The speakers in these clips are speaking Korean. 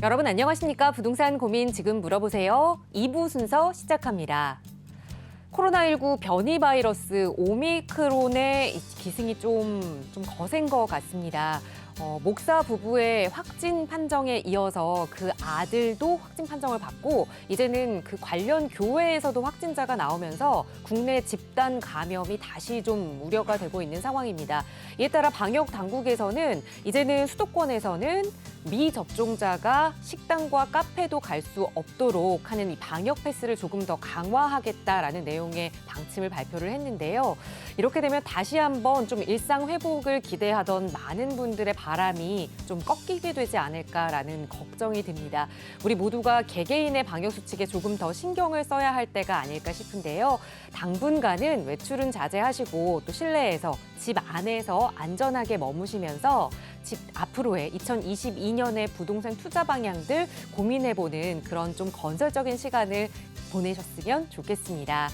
여러분 안녕하십니까? 부동산 고민 지금 물어보세요. 2부 순서 시작합니다. 코로나19 변이 바이러스 오미크론의 기승이 좀 거센 것 같습니다. 목사 부부의 확진 판정에 이어서 그 아들도 확진 판정을 받고 이제는 그 관련 교회에서도 확진자가 나오면서 국내 집단 감염이 다시 좀 우려가 되고 있는 상황입니다. 이에 따라 방역 당국에서는 이제는 수도권에서는 미접종자가 식당과 카페도 갈 수 없도록 하는 이 방역 패스를 조금 더 강화하겠다라는 내용의 방침을 발표를 했는데요. 이렇게 되면 다시 한번 좀 일상 회복을 기대하던 많은 분들의 바람이 좀 꺾이게 되지 않을까라는 걱정이 듭니다. 우리 모두가 개개인의 방역 수칙에 조금 더 신경을 써야 할 때가 아닐까 싶은데요. 당분간은 외출은 자제하시고 또 실내에서 집 안에서 안전하게 머무시면서 집 앞으로의 2022년의 부동산 투자 방향들 고민해보는 그런 좀 건설적인 시간을 보내셨으면 좋겠습니다.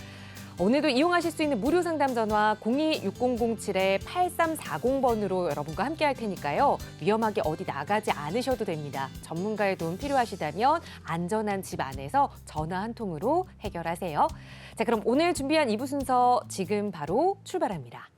오늘도 이용하실 수 있는 무료 상담 전화 026007-8340번으로 여러분과 함께 할 테니까요. 위험하게 어디 나가지 않으셔도 됩니다. 전문가의 도움 필요하시다면 안전한 집 안에서 전화 한 통으로 해결하세요. 자, 그럼 오늘 준비한 2부 순서 지금 바로 출발합니다.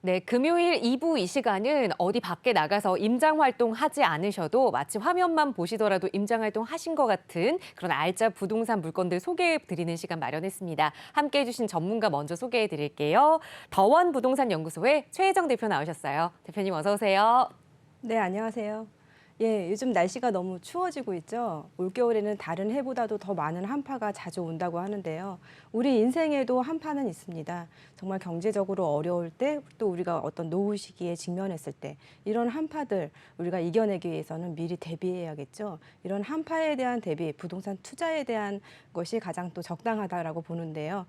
네, 금요일 2부 이 시간은 어디 밖에 나가서 임장 활동 하지 않으셔도 마치 화면만 보시더라도 임장 활동 하신 것 같은 그런 알짜 부동산 물건들 소개해 드리는 시간 마련했습니다. 함께 해주신 전문가 먼저 소개해 드릴게요. 더원 부동산 연구소의 최혜정 대표 나오셨어요. 대표님 어서 오세요. 네, 안녕하세요. 예, 요즘 날씨가 너무 추워지고 있죠. 올겨울에는 다른 해보다도 더 많은 한파가 자주 온다고 하는데요. 우리 인생에도 한파는 있습니다. 정말 경제적으로 어려울 때, 또 우리가 어떤 노후 시기에 직면했을 때 이런 한파들 우리가 이겨내기 위해서는 미리 대비해야겠죠. 이런 한파에 대한 대비, 부동산 투자에 대한 것이 가장 또 적당하다라고 보는데요.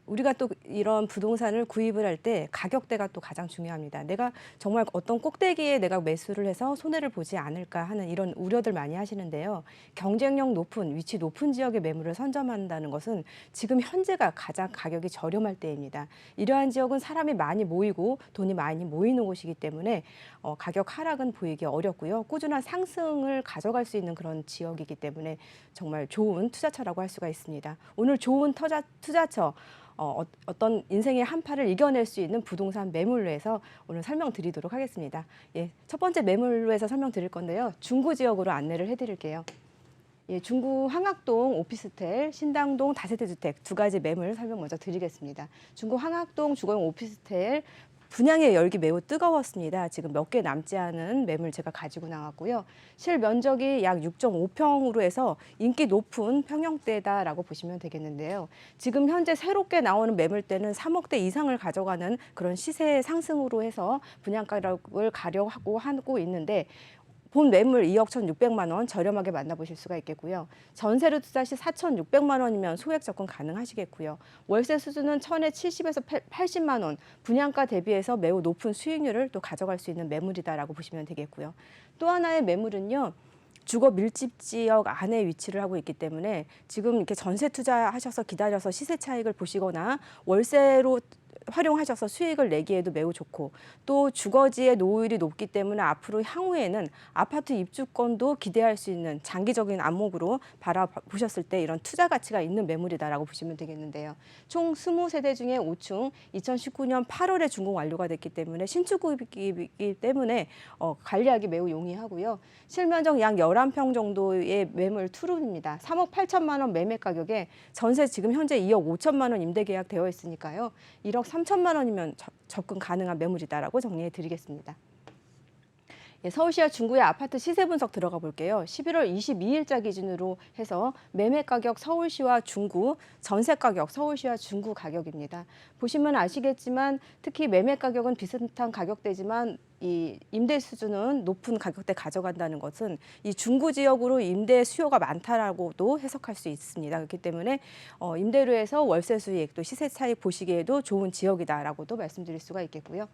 우리가 또 이런 부동산을 구입을 할 때 가격대가 또 가장 중요합니다. 내가 정말 어떤 꼭대기에 내가 매수를 해서 손해를 보지 않을까 하는 이런 우려들 많이 하시는데요. 경쟁력 높은, 위치 높은 지역의 매물을 선점한다는 것은 지금 현재가 가장 가격이 저렴할 때입니다. 이러한 지역은 사람이 많이 모이고 돈이 많이 모이는 곳이기 때문에 가격 하락은 보이기 어렵고요. 꾸준한 상승을 가져갈 수 있는 그런 지역이기 때문에 정말 좋은 투자처라고 할 수가 있습니다. 오늘 좋은 투자처, 어떤 인생의 한파를 이겨낼 수 있는 부동산 매물로해서 오늘 설명드리도록 하겠습니다. 예, 첫 번째 매물로해서 설명드릴 건데요. 중구 지역으로 안내를 해드릴게요. 예, 중구 황학동 오피스텔, 신당동 다세대 주택 두 가지 매물 설명 먼저 드리겠습니다. 중구 황학동 주거용 오피스텔 분양의 열기 매우 뜨거웠습니다. 지금 몇 개 남지 않은 매물 제가 가지고 나왔고요. 실면적이 약 6.5평으로 해서 인기 높은 평형대다라고 보시면 되겠는데요. 지금 현재 새롭게 나오는 매물대는 3억대 이상을 가져가는 그런 시세 상승으로 해서 분양가격을 가려고 하고 있는데 본 매물 2억 1,600만 원 저렴하게 만나보실 수가 있겠고요. 전세로 투자 시 4,600만 원이면 소액 접근 가능하시겠고요. 월세 수준은 1,000에 70에서 80만 원, 분양가 대비해서 매우 높은 수익률을 또 가져갈 수 있는 매물이다라고 보시면 되겠고요. 또 하나의 매물은요. 주거 밀집 지역 안에 위치를 하고 있기 때문에 지금 이렇게 전세 투자하셔서 기다려서 시세 차익을 보시거나 월세로 활용하셔서 수익을 내기에도 매우 좋고 또 주거지의 노후율이 높기 때문에 앞으로 향후에는 아파트 입주권도 기대할 수 있는 장기적인 안목으로 바라보셨을 때 이런 투자 가치가 있는 매물이다라고 보시면 되겠는데요. 총 20세대 중에 5층 2019년 8월에 준공 완료가 됐기 때문에 신축구입이기 때문에 관리하기 매우 용이하고요. 실면적 약 11평 정도의 매물 투룸입니다. 3억 8천만 원 매매 가격에 전세 지금 현재 2억 5천만 원 임대 계약 되어 있으니까요. 1억 3천만 원이면 접근 가능한 매물이다라고 정리해 드리겠습니다. 예, 서울시와 중구의 아파트 시세 분석 들어가 볼게요. 11월 22일자 기준으로 해서 매매 가격 서울시와 중구, 전세 가격 서울시와 중구 가격입니다. 보시면 아시겠지만 특히 매매 가격은 비슷한 가격대지만 이 임대 수준은 높은 가격대 가져간다는 것은 이 중구 지역으로 임대 수요가 많다라고도 해석할 수 있습니다. 그렇기 때문에 임대료에서 월세 수익 또 시세 차익 보시기에도 좋은 지역이다라고도 말씀드릴 수가 있겠고요.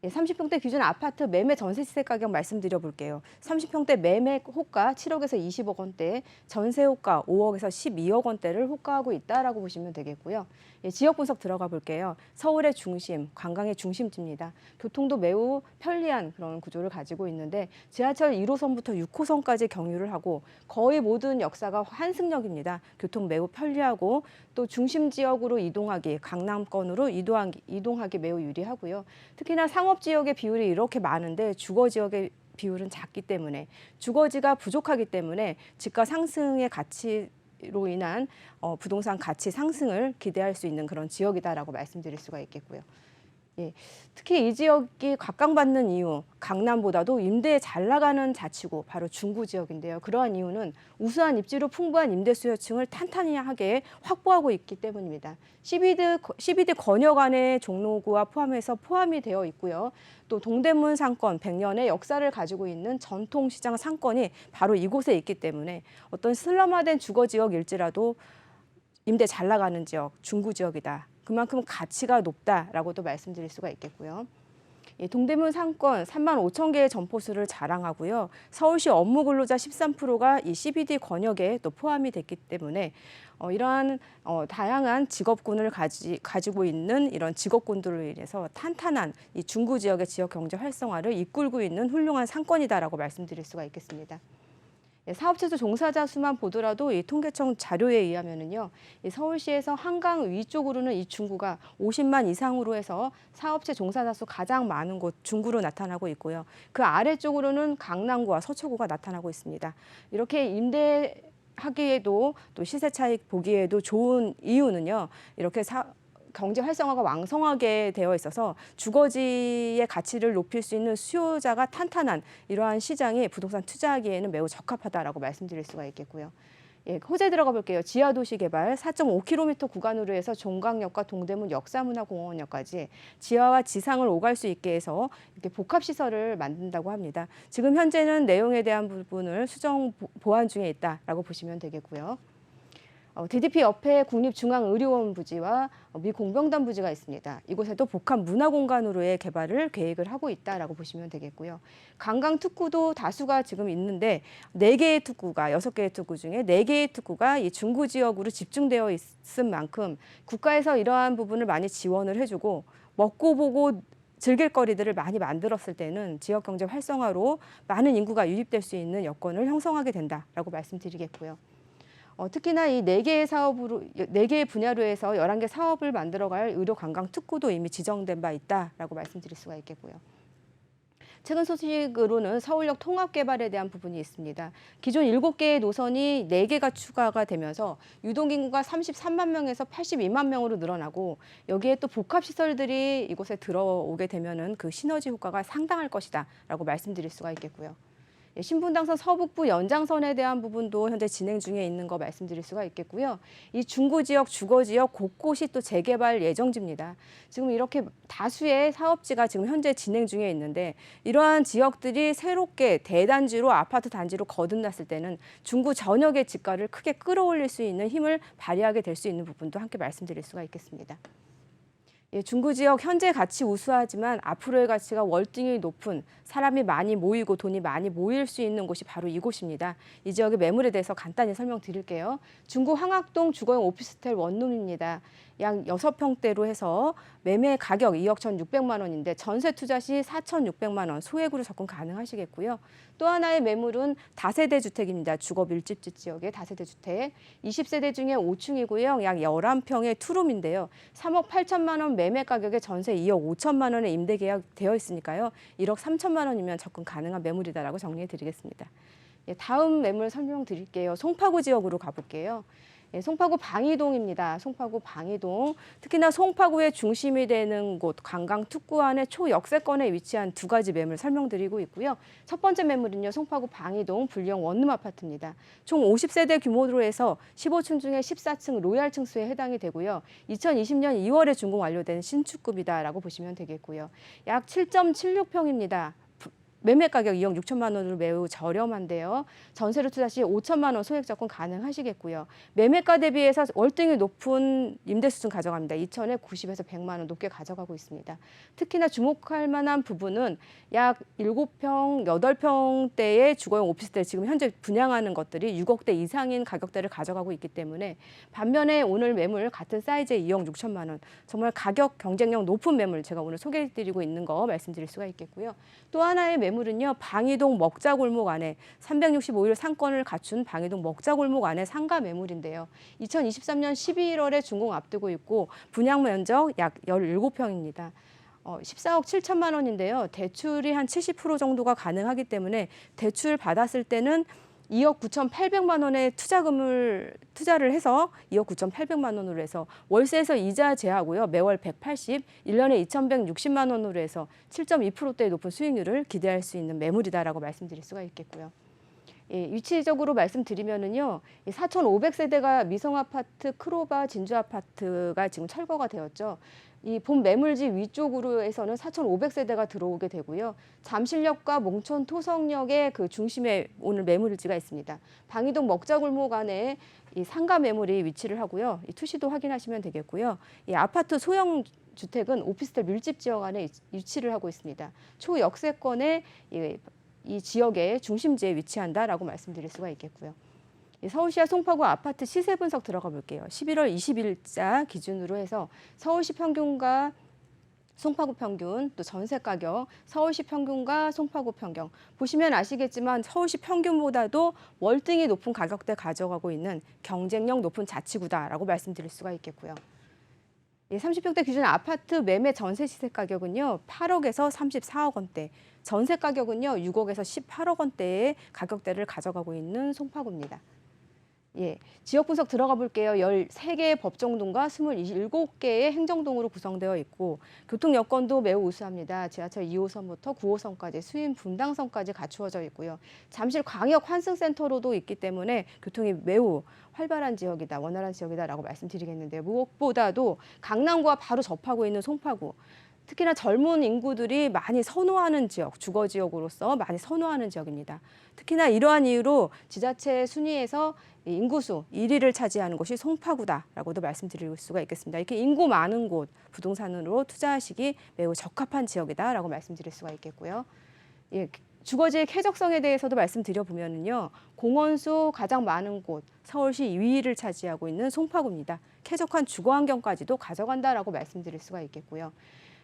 30평대 기준 아파트 매매 전세 시세 가격 말씀드려 볼게요. 30평대 매매 호가 7억에서 20억 원대, 전세 호가 5억에서 12억 원대를 호가하고 있다라고 보시면 되겠고요. 지역 분석 들어가 볼게요. 서울의 중심, 관광의 중심지입니다. 교통도 매우 편리한 그런 구조를 가지고 있는데 지하철 1호선부터 6호선까지 경유를 하고 거의 모든 역사가 환승역입니다. 교통 매우 편리하고 또 중심 지역으로 이동하기, 강남권으로 이동하기 매우 유리하고요. 특히나 상업 지역의 비율이 이렇게 많은데 주거 지역의 비율은 작기 때문에 주거지가 부족하기 때문에 집가 상승의 가치로 인한 부동산 가치 상승을 기대할 수 있는 그런 지역이다라고 말씀드릴 수가 있겠고요. 예, 특히 이 지역이 각광받는 이유, 강남보다도 임대에 잘 나가는 자치구, 바로 중구 지역인데요. 그러한 이유는 우수한 입지로 풍부한 임대 수요층을 탄탄하게 확보하고 있기 때문입니다. CBD 권역안의 종로구와 포함해서 포함이 되어 있고요. 또 동대문 상권, 100년의 역사를 가지고 있는 전통시장 상권이 바로 이곳에 있기 때문에 어떤 슬럼화된 주거 지역일지라도 임대 잘 나가는 지역, 중구 지역이다. 그만큼 가치가 높다라고도 말씀드릴 수가 있겠고요. 동대문 상권 3만 5천 개의 점포수를 자랑하고요. 서울시 업무 근로자 13%가 이 CBD 권역에 또 포함이 됐기 때문에 이러한 다양한 직업군을 가지고 있는 이런 직업군들로 인해서 탄탄한 이 중구 지역의 지역 경제 활성화를 이끌고 있는 훌륭한 상권이다라고 말씀드릴 수가 있겠습니다. 사업체수 종사자 수만 보더라도 이 통계청 자료에 의하면은요, 이 서울시에서 한강 위쪽으로는 이 중구가 50만 이상으로 해서 사업체 종사자 수 가장 많은 곳 중구로 나타나고 있고요. 그 아래쪽으로는 강남구와 서초구가 나타나고 있습니다. 이렇게 임대하기에도 또 시세 차익 보기에도 좋은 이유는요, 이렇게 경제 활성화가 왕성하게 되어 있어서 주거지의 가치를 높일 수 있는 수요자가 탄탄한 이러한 시장이 부동산 투자하기에는 매우 적합하다라고 말씀드릴 수가 있겠고요. 호재 들어가 볼게요. 지하도시 개발 4.5km 구간으로 해서 종강역과 동대문 역사문화공원역까지 지하와 지상을 오갈 수 있게 해서 이렇게 복합시설을 만든다고 합니다. 지금 현재는 내용에 대한 부분을 수정 보완 중에 있다라고 보시면 되겠고요. DDP 옆에 국립중앙의료원 부지와 미 공병단 부지가 있습니다. 이곳에도 복합 문화공간으로의 개발을 계획을 하고 있다라고 보시면 되겠고요. 관광 특구도 다수가 지금 있는데 4개의 특구가 6개의 특구 중에 4개의 특구가 이 중구 지역으로 집중되어 있은 만큼 국가에서 이러한 부분을 많이 지원을 해주고 먹고 보고 즐길 거리들을 많이 만들었을 때는 지역 경제 활성화로 많은 인구가 유입될 수 있는 여건을 형성하게 된다라고 말씀드리겠고요. 특히나 이 4개의 분야로 해서 11개 사업을 만들어갈 의료 관광 특구도 이미 지정된 바 있다라고 말씀드릴 수가 있겠고요. 최근 소식으로는 서울역 통합 개발에 대한 부분이 있습니다. 기존 7개의 노선이 4개가 추가가 되면서 유동인구가 33만 명에서 82만 명으로 늘어나고 여기에 또 복합시설들이 이곳에 들어오게 되면은 그 시너지 효과가 상당할 것이다라고 말씀드릴 수가 있겠고요. 신분당선 서북부 연장선에 대한 부분도 현재 진행 중에 있는 거 말씀드릴 수가 있겠고요. 이 중구 지역, 주거 지역 곳곳이 또 재개발 예정지입니다. 지금 이렇게 다수의 사업지가 지금 현재 진행 중에 있는데 이러한 지역들이 새롭게 대단지로 아파트 단지로 거듭났을 때는 중구 전역의 집가를 크게 끌어올릴 수 있는 힘을 발휘하게 될 수 있는 부분도 함께 말씀드릴 수가 있겠습니다. 중구 지역 현재 가치 우수하지만 앞으로의 가치가 월등히 높은 사람이 많이 모이고 돈이 많이 모일 수 있는 곳이 바로 이곳입니다. 이 지역의 매물에 대해서 간단히 설명드릴게요. 중구 황학동 주거용 오피스텔 원룸입니다. 약 6평대로 해서 매매 가격 2억 1,600만 원인데 전세 투자 시 4,600만 원 소액으로 접근 가능하시겠고요. 또 하나의 매물은 다세대 주택입니다. 주거 밀집지 지역의 다세대 주택. 20세대 중에 5층이고요. 약 11평의 투룸인데요. 3억 8천만 원 매매 가격에 전세 2억 5천만 원에 임대 계약 되어 있으니까요. 1억 3천만 원이면 접근 가능한 매물이다라고 정리해 드리겠습니다. 다음 매물 설명드릴게요. 송파구 지역으로 가볼게요. 예, 송파구 방이동입니다. 송파구 방이동. 특히나 송파구의 중심이 되는 곳 관광 특구안의 초역세권에 위치한 두 가지 매물 설명드리고 있고요. 첫 번째 매물은요. 송파구 방이동 불령 원룸 아파트입니다. 총 50세대 규모로 해서 15층 중에 14층 로얄 층수에 해당이 되고요. 2020년 2월에 준공 완료된 신축급이다라고 보시면 되겠고요. 약 7.76평입니다. 매매 가격 2억 6천만 원으로 매우 저렴한데요. 전세로 투자 시 5천만 원 소액 적금 가능하시겠고요. 매매가 대비해서 월등히 높은 임대수준 가져갑니다. 2천에 90에서 100만 원 높게 가져가고 있습니다. 특히나 주목할 만한 부분은 약 7평, 8평대의 주거용 오피스텔 지금 현재 분양하는 것들이 6억대 이상인 가격대를 가져가고 있기 때문에 반면에 오늘 매물 같은 사이즈의 2억 6천만 원 정말 가격 경쟁력 높은 매물 제가 오늘 소개해드리고 있는 거 말씀드릴 수가 있겠고요. 또 하나의 매물은요. 방이동 먹자골목 안에 365일 상권을 갖춘 방이동 먹자골목 안에 상가 매물인데요. 2023년 12월에 준공 앞두고 있고 분양 면적 약 17평입니다. 14억 7천만 원인데요. 대출이 한 70% 정도가 가능하기 때문에 대출 받았을 때는 2억 9,800만 원의 투자를 해서 2억 9,800만 원으로 해서 월세에서 이자 제하고요. 매월 180, 1년에 2,160만 원으로 해서 7.2%대의 높은 수익률을 기대할 수 있는 매물이다라고 말씀드릴 수가 있겠고요. 예, 위치적으로 말씀드리면은요, 4,500세대가 미성아파트, 크로바, 진주아파트가 지금 철거가 되었죠. 이 본 매물지 위쪽으로 해서는 4,500세대가 들어오게 되고요. 잠실역과 몽촌 토성역의 그 중심에 오늘 매물지가 있습니다. 방이동 먹자골목 안에 이 상가 매물이 위치를 하고요. 이 투시도 확인하시면 되겠고요. 이 아파트 소형 주택은 오피스텔 밀집 지역 안에 위치를 하고 있습니다. 초역세권의 이 지역의 중심지에 위치한다라고 말씀드릴 수가 있겠고요. 서울시와 송파구 아파트 시세 분석 들어가 볼게요. 11월 20일자 기준으로 해서 서울시 평균과 송파구 평균, 또 전세 가격, 서울시 평균과 송파구 평균. 보시면 아시겠지만 서울시 평균보다도 월등히 높은 가격대 가져가고 있는 경쟁력 높은 자치구다라고 말씀드릴 수가 있겠고요. 30평대 기준 아파트 매매 전세 시세 가격은요. 8억에서 34억 원대, 전세 가격은요. 6억에서 18억 원대의 가격대를 가져가고 있는 송파구입니다. 예, 지역 분석 들어가 볼게요. 13개의 법정동과 27개의 행정동으로 구성되어 있고 교통 여건도 매우 우수합니다. 지하철 2호선부터 9호선까지 수인 분당선까지 갖추어져 있고요. 잠실 광역 환승센터로도 있기 때문에 교통이 매우 활발한 지역이다, 원활한 지역이다라고 말씀드리겠는데요. 무엇보다도 강남구와 바로 접하고 있는 송파구. 특히나 젊은 인구들이 많이 선호하는 지역, 주거 지역으로서 많이 선호하는 지역입니다. 특히나 이러한 이유로 지자체 순위에서 인구수 1위를 차지하는 곳이 송파구다라고도 말씀드릴 수가 있겠습니다. 이렇게 인구 많은 곳, 부동산으로 투자하시기 매우 적합한 지역이다라고 말씀드릴 수가 있겠고요. 예, 주거지의 쾌적성에 대해서도 말씀드려보면요. 공원수 가장 많은 곳, 서울시 2위를 차지하고 있는 송파구입니다. 쾌적한 주거 환경까지도 가져간다라고 말씀드릴 수가 있겠고요.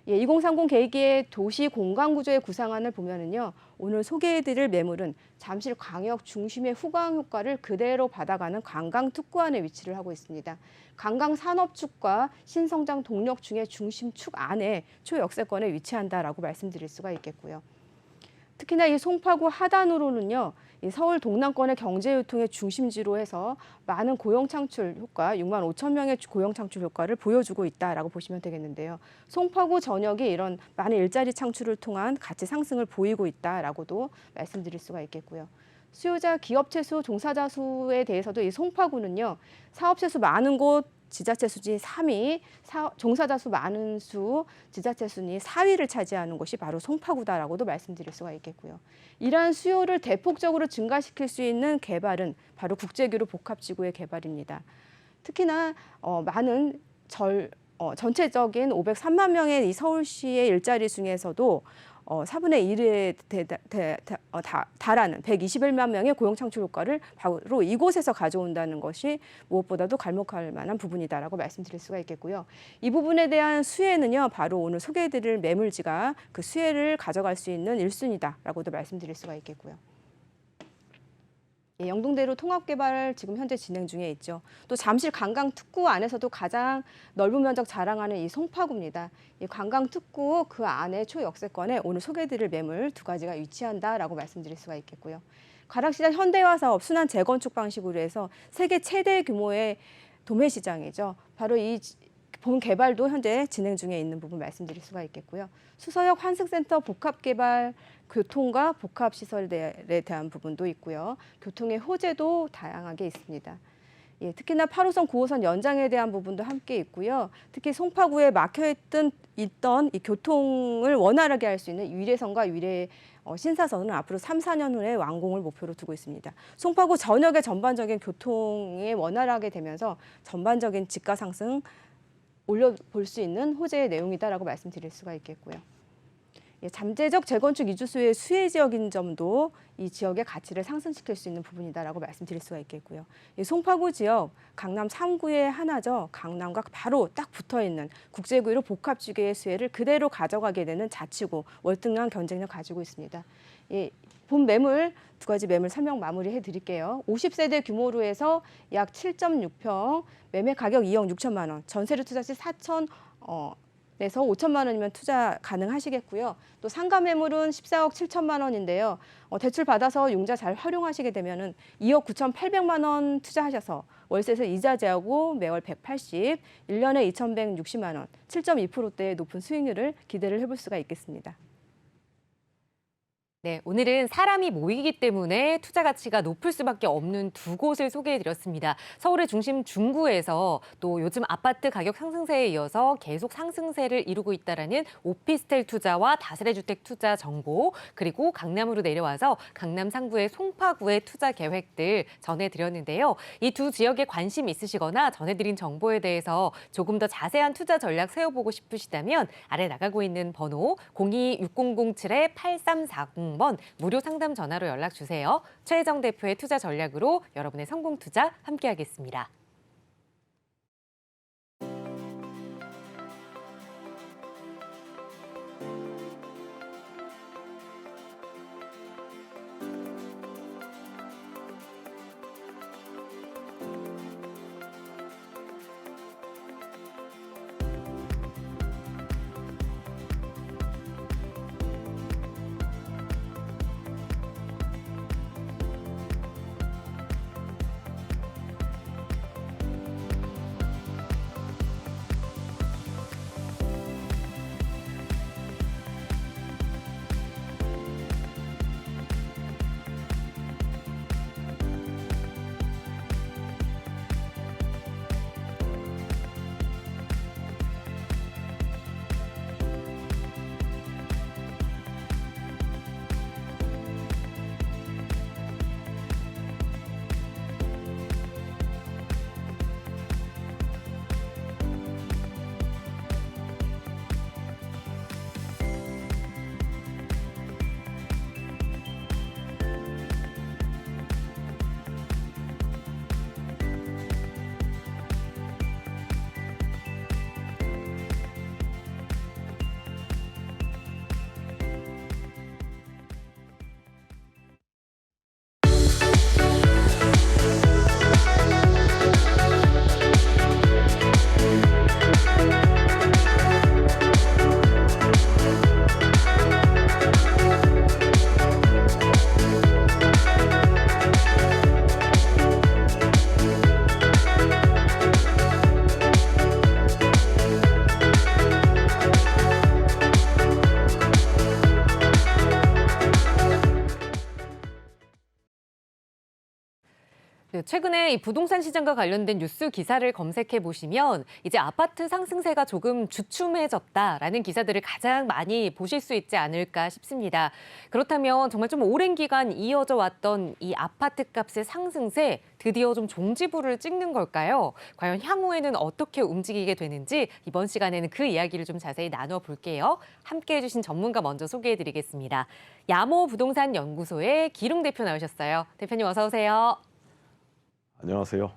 예, 2030 계기의 도시 공간 구조의 구상안을 보면은요. 오늘 소개해드릴 매물은 잠실 광역 중심의 후광 효과를 그대로 받아가는 관광 특구안에 위치를 하고 있습니다. 관광 산업축과 신성장 동력중의 중심축 안에 초역세권에 위치한다라고 말씀드릴 수가 있겠고요. 특히나 이 송파구 하단으로는요. 이 서울 동남권의 경제유통의 중심지로 해서 많은 고용 창출 효과, 6만 5천 명의 고용 창출 효과를 보여주고 있다라고 보시면 되겠는데요. 송파구 전역이 이런 많은 일자리 창출을 통한 가치 상승을 보이고 있다라고도 말씀드릴 수가 있겠고요. 수요자 기업체 수, 종사자 수에 대해서도 이 송파구는요. 사업체 수 많은 곳, 지자체 순위 3위, 종사자 수 많은 수, 지자체 순위 4위를 차지하는 곳이 바로 송파구다라고도 말씀드릴 수가 있겠고요. 이러한 수요를 대폭적으로 증가시킬 수 있는 개발은 바로 국제교류 복합지구의 개발입니다. 특히나 많은 전체적인 503만 명의 이 서울시의 일자리 중에서도 4분의 1에 달하는 121만 명의 고용 창출 효과를 바로 이곳에서 가져온다는 것이 무엇보다도 갈목할 만한 부분이다라고 말씀드릴 수가 있겠고요. 이 부분에 대한 수혜는요, 바로 오늘 소개해드릴 매물지가 그 수혜를 가져갈 수 있는 1순위다라고도 말씀드릴 수가 있겠고요. 예, 영동대로 통합개발 지금 현재 진행 중에 있죠. 또 잠실 관광특구 안에서도 가장 넓은 면적 자랑하는 이 송파구입니다. 이 관광특구 그 안에 초역세권에 오늘 소개해드릴 매물 두 가지가 위치한다라고 말씀드릴 수가 있겠고요. 가락시장 현대화 사업 순환 재건축 방식으로 해서 세계 최대 규모의 도매 시장이죠. 바로 이 본 개발도 현재 진행 중에 있는 부분 말씀드릴 수가 있겠고요. 수서역 환승센터 복합 개발, 교통과 복합 시설에 대한 부분도 있고요. 교통의 호재도 다양하게 있습니다. 예, 특히나 8호선, 9호선 연장에 대한 부분도 함께 있고요. 특히 송파구에 막혀있던 이 교통을 원활하게 할 수 있는 위례선과 위례 신사선은 앞으로 3, 4년 후에 완공을 목표로 두고 있습니다. 송파구 전역의 전반적인 교통이 원활하게 되면서 전반적인 집가 상승 올려볼 수 있는 호재의 내용이다라고 말씀드릴 수가 있겠고요. 예, 잠재적 재건축 이주수의 수혜 지역인 점도 이 지역의 가치를 상승시킬 수 있는 부분이다라고 말씀드릴 수가 있겠고요. 이 송파구 지역 강남 3구의 하나죠. 강남과 바로 딱 붙어 있는 국제구로 복합지구의 수혜를 그대로 가져가게 되는 자치구, 월등한 경쟁력 가지고 있습니다. 예, 본 매물 두 가지 매물 설명 마무리해 드릴게요. 50세대 규모로 해서 약 7.6평, 매매 가격 2억 6천만 원, 전세로 투자 시 4천 에서 5천만 원이면 투자 가능하시겠고요. 또 상가 매물은 14억 7천만 원인데요. 대출 받아서 융자 잘 활용하시게 되면은 2억 9,800만 원 투자하셔서 월세에서 이자 제하고 매월 180, 1년에 2,160만 원, 7.2%대의 높은 수익률을 기대를 해볼 수가 있겠습니다. 네, 오늘은 사람이 모이기 때문에 투자 가치가 높을 수밖에 없는 두 곳을 소개해드렸습니다. 서울의 중심 중구에서 또 요즘 아파트 가격 상승세에 이어서 계속 상승세를 이루고 있다는 오피스텔 투자와 다세대 주택 투자 정보, 그리고 강남으로 내려와서 강남 상구의 송파구의 투자 계획들 전해드렸는데요. 이 두 지역에 관심 있으시거나 전해드린 정보에 대해서 조금 더 자세한 투자 전략 세워보고 싶으시다면 아래 나가고 있는 번호 026007-8340 번 무료 상담 전화로 연락 주세요. 최혜정 대표의 투자 전략으로 여러분의 성공 투자 함께하겠습니다. 네, 최근에 이 부동산 시장과 관련된 뉴스 기사를 검색해 보시면 이제 아파트 상승세가 조금 주춤해졌다라는 기사들을 가장 많이 보실 수 있지 않을까 싶습니다. 그렇다면 정말 좀 오랜 기간 이어져 왔던 이 아파트 값의 상승세 드디어 좀 종지부를 찍는 걸까요? 과연 향후에는 어떻게 움직이게 되는지 이번 시간에는 그 이야기를 좀 자세히 나눠볼게요. 함께해 주신 전문가 먼저 소개해 드리겠습니다. 야모 부동산 연구소의 기룽 대표 나오셨어요. 대표님 어서 오세요. 안녕하세요.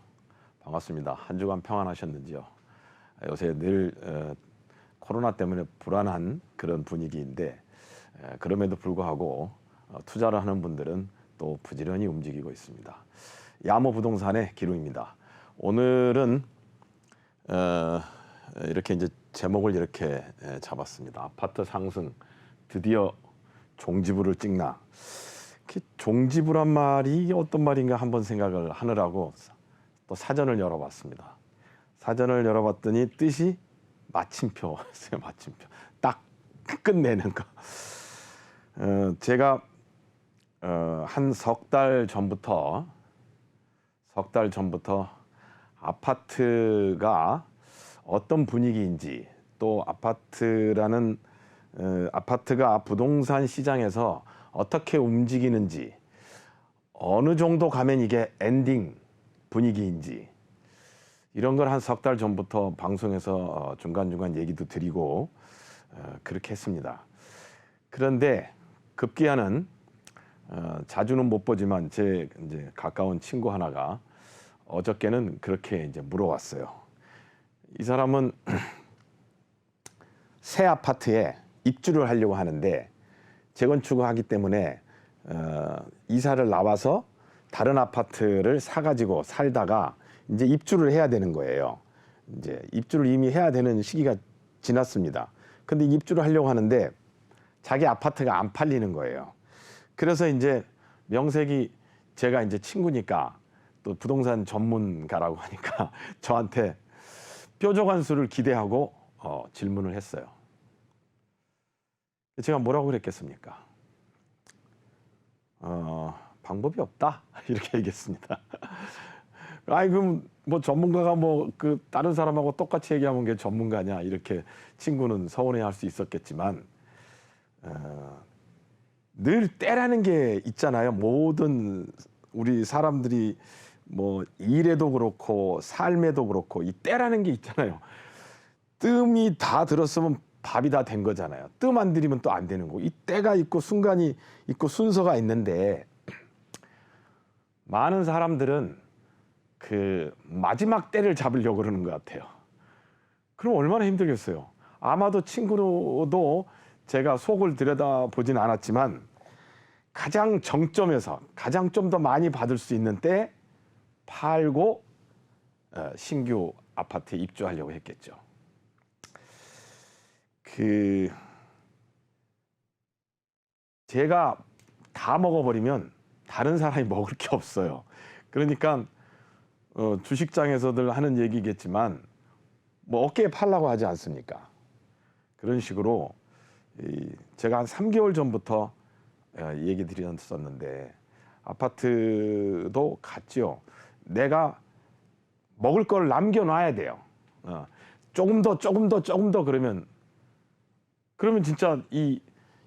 반갑습니다. 한 주간 평안하셨는지요? 요새 늘 코로나 때문에 불안한 그런 분위기인데 그럼에도 불구하고 투자를 하는 분들은 또 부지런히 움직이고 있습니다. 야모 부동산의 기룽입니다. 오늘은 이렇게 이제 제목을 이렇게 잡았습니다. 아파트 상승 드디어 종지부를 찍나. 종지부란 말이 이게 어떤 말인가 한번 생각을 하느라고 또 사전을 열어봤습니다. 사전을 열어봤더니 뜻이 마침표였어요. 마침표. 딱 끝내는 거. 제가 한 석 달 전부터 아파트가 어떤 분위기인지, 또 아파트가 부동산 시장에서 어떻게 움직이는지, 어느 정도 가면 이게 엔딩 분위기인지, 이런 걸 한 석 달 전부터 방송에서 중간중간 얘기도 드리고 그렇게 했습니다. 그런데 급기야는 자주는 못 보지만 제 이제 가까운 친구 하나가 어저께는 그렇게 이제 물어왔어요. 이 사람은 새 아파트에 입주를 하려고 하는데 재건축을 하기 때문에 이사를 나와서 다른 아파트를 사가지고 살다가 이제 입주를 해야 되는 거예요. 이제 입주를 이미 해야 되는 시기가 지났습니다. 근데 입주를 하려고 하는데 자기 아파트가 안 팔리는 거예요. 그래서 이제 명색이 제가 이제 친구니까 또 부동산 전문가라고 하니까 저한테 뾰족한 수를 기대하고 질문을 했어요. 제가 뭐라고 그랬겠습니까? 방법이 없다 이렇게 얘기했습니다. 아이 그럼 뭐 전문가가 뭐 그 다른 사람하고 똑같이 얘기하면 게 전문가냐 이렇게 친구는 서운해할 수 있었겠지만 늘 때라는 게 있잖아요. 모든 우리 사람들이 뭐 일에도 그렇고 삶에도 그렇고 이 때라는 게 있잖아요. 뜸이 다 들었으면 밥이 다 된 거잖아요. 뜸 안 들이면 또 안 되는 거고, 이 때가 있고 순간이 있고 순서가 있는데 많은 사람들은 그 마지막 때를 잡으려고 그러는 것 같아요. 그럼 얼마나 힘들겠어요. 아마도 친구도 제가 속을 들여다보진 않았지만 가장 정점에서 가장 좀 더 많이 받을 수 있는 때 팔고 신규 아파트에 입주하려고 했겠죠. 제가 다 먹어버리면 다른 사람이 먹을 게 없어요. 그러니까 주식장에서들 하는 얘기겠지만 뭐 어깨에 팔라고 하지 않습니까? 그런 식으로 제가 한 3개월 전부터 얘기 드렸었는데 아파트도 같죠. 내가 먹을 걸 남겨놔야 돼요. 조금 더 그러면 진짜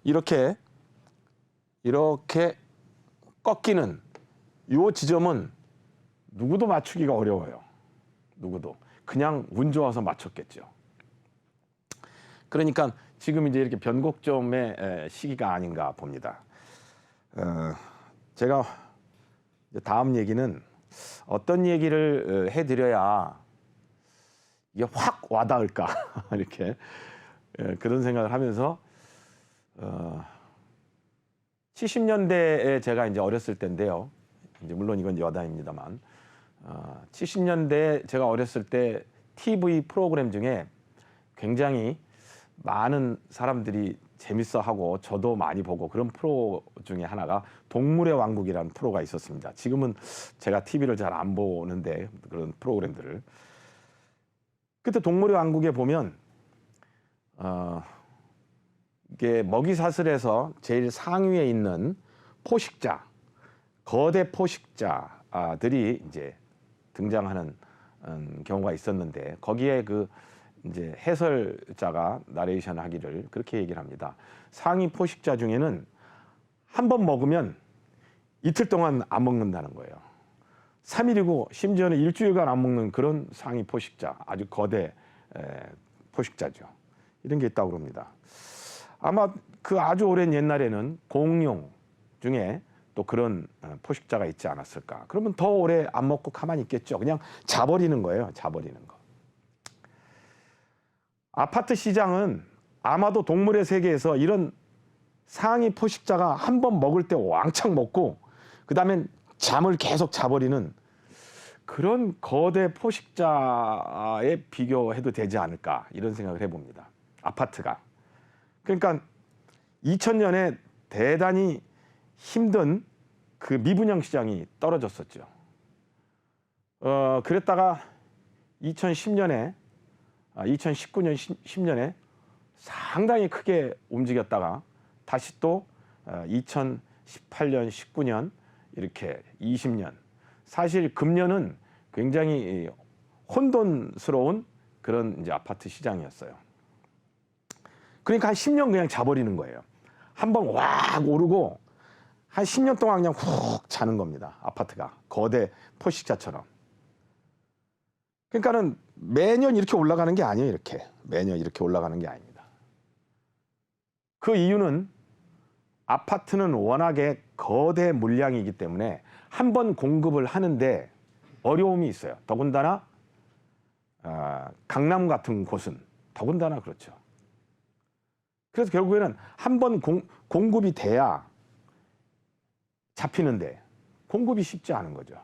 이렇게 꺾이는 요 지점은 누구도 맞추기가 어려워요. 누구도 그냥 운 좋아서 맞췄겠죠. 그러니까 지금 이제 이렇게 변곡점의 시기가 아닌가 봅니다. 제가 다음 얘기는 어떤 얘기를 해드려야 이게 확 와닿을까 이렇게 그런 생각을 하면서 70년대에 제가 이제 어렸을 때인데요. 이제 물론 이건 여담입니다만 70년대에 제가 어렸을 때 TV 프로그램 중에 굉장히 많은 사람들이 재밌어하고 저도 많이 보고 그런 프로 중에 하나가 동물의 왕국이라는 프로가 있었습니다. 지금은 제가 TV를 잘 안 보는데 그런 프로그램들을 그때 동물의 왕국에 보면 이게 먹이사슬에서 제일 상위에 있는 포식자, 거대 포식자들이 이제 등장하는 경우가 있었는데 거기에 그 이제 해설자가 나레이션 하기를 그렇게 얘기를 합니다. 상위 포식자 중에는 한 번 먹으면 이틀 동안 안 먹는다는 거예요. 3일이고 심지어는 일주일간 안 먹는 그런 상위 포식자, 아주 거대 포식자죠. 이런 게 있다고 그럽니다. 아마 그 아주 오랜 옛날에는 공룡 중에 또 그런 포식자가 있지 않았을까. 그러면 더 오래 안 먹고 가만히 있겠죠. 그냥 자버리는 거예요. 자버리는 거. 아파트 시장은 아마도 동물의 세계에서 이런 상위 포식자가 한 번 먹을 때 왕창 먹고 그 다음엔 잠을 계속 자버리는 그런 거대 포식자에 비교해도 되지 않을까 이런 생각을 해봅니다. 아파트가. 그러니까 2000년에 대단히 힘든 그 미분양 시장이 떨어졌었죠. 그랬다가 2019년 10년에 상당히 크게 움직였다가 다시 또 2018년, 19년 이렇게 20년. 사실 금년은 굉장히 혼돈스러운 그런 이제 아파트 시장이었어요. 그러니까 한 10년 그냥 자버리는 거예요. 한번 왁 오르고 한 10년 동안 그냥 훅 자는 겁니다. 아파트가 거대 포식자처럼. 그러니까는 매년 이렇게 올라가는 게 아니에요. 이렇게 매년 이렇게 올라가는 게 아닙니다. 그 이유는 아파트는 워낙에 거대 물량이기 때문에 한 번 공급을 하는데 어려움이 있어요. 더군다나 강남 같은 곳은 더군다나 그렇죠. 그래서 결국에는 한 번 공급이 돼야 잡히는데 공급이 쉽지 않은 거죠.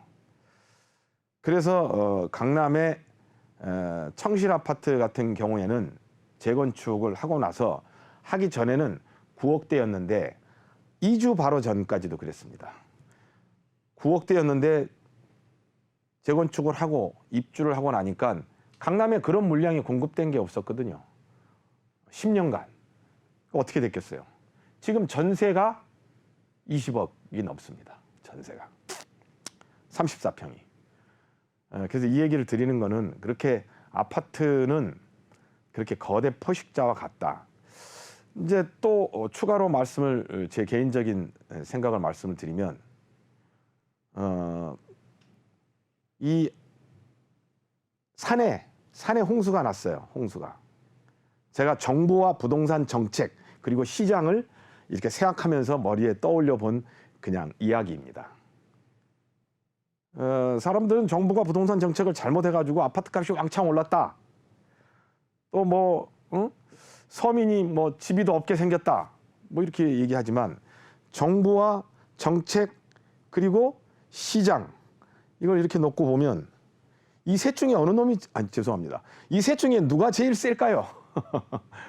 그래서 강남의 청실 아파트 같은 경우에는 재건축을 하고 나서 하기 전에는 9억대였는데 2주 바로 전까지도 그랬습니다. 9억대였는데 재건축을 하고 입주를 하고 나니까 강남에 그런 물량이 공급된 게 없었거든요. 10년간. 어떻게 됐겠어요? 지금 전세가 20억이 넘습니다. 전세가. 34평이. 그래서 이 얘기를 드리는 거는 그렇게 아파트는 그렇게 거대 포식자와 같다. 이제 또 추가로 제 개인적인 생각을 말씀을 드리면 이 산에 홍수가 났어요. 홍수가. 제가 정부와 부동산 정책 그리고 시장을 이렇게 생각하면서 머리에 떠올려 본 그냥 이야기입니다. 사람들은 정부가 부동산 정책을 잘못해가지고 아파트 값이 왕창 올랐다. 또 서민이 집이 더 없게 생겼다. 이렇게 얘기하지만 정부와 정책 그리고 시장 이걸 이렇게 놓고 보면 이 셋 중에 어느 놈이 죄송합니다. 이 셋 중에 누가 제일 셀까요?